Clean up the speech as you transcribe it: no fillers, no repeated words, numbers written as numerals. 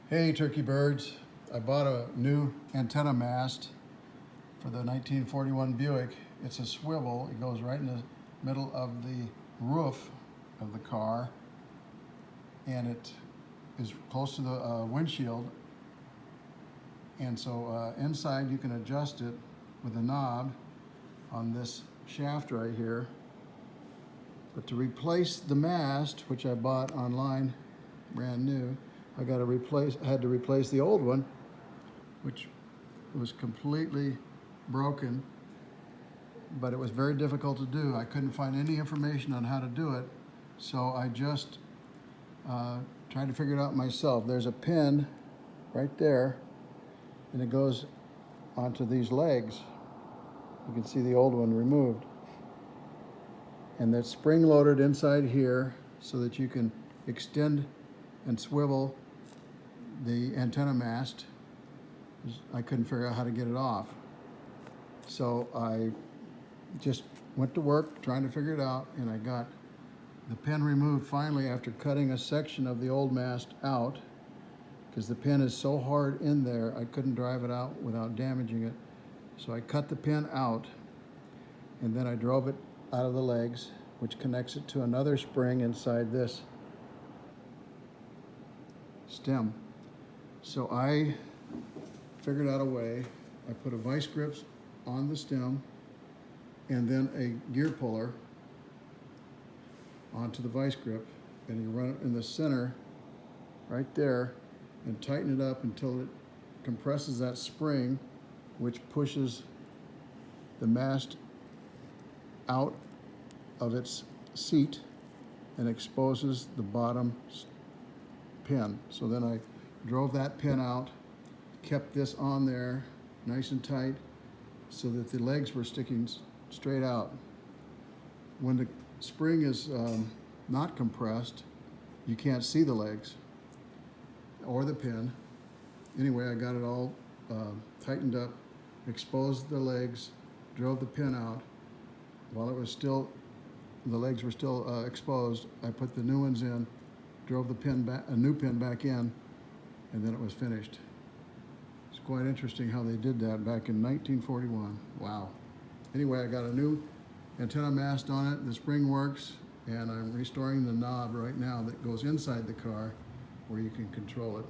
Hey turkey birds, I bought a new antenna mast for the 1941 Buick. It's a swivel, it goes right in the middle of the roof of the car, and it is close to the windshield, and so inside you can adjust it with a knob on this shaft right here. But to replace the mast, which I bought online brand new, I had to replace the old one, which was completely broken, but it was very difficult to do. I couldn't find any information on how to do it, so I just tried to figure it out myself. There's a pin right there, and it goes onto these legs. You can see the old one removed. And that's spring loaded inside here so that you can extend and swivel the antenna mast. I couldn't figure out how to get it off. So I just went to work trying to figure it out, and I got the pin removed finally after cutting a section of the old mast out, because the pin is so hard in there I couldn't drive it out without damaging it. So I cut the pin out, and then I drove it out of the legs, which connects it to another spring inside this stem. So I figured out a way. I put a vice grips on the stem and then a gear puller onto the vice grip, and you run it in the center right there and tighten it up until it compresses that spring, which pushes the mast out of its seat and exposes the bottom pin. So then I drove that pin out, kept this on there nice and tight so that the legs were sticking straight out. When the spring is not compressed, you can't see the legs or the pin. Anyway, I got it all tightened up, exposed the legs, drove the pin out. While it was still, the legs were still exposed, I put the new ones in, drove the pin back, a new pin back in, and then it was finished. It's quite interesting how they did that back in 1941. Wow. Anyway, I got a new antenna mast on it. The spring works, and I'm restoring the knob right now that goes inside the car where you can control it.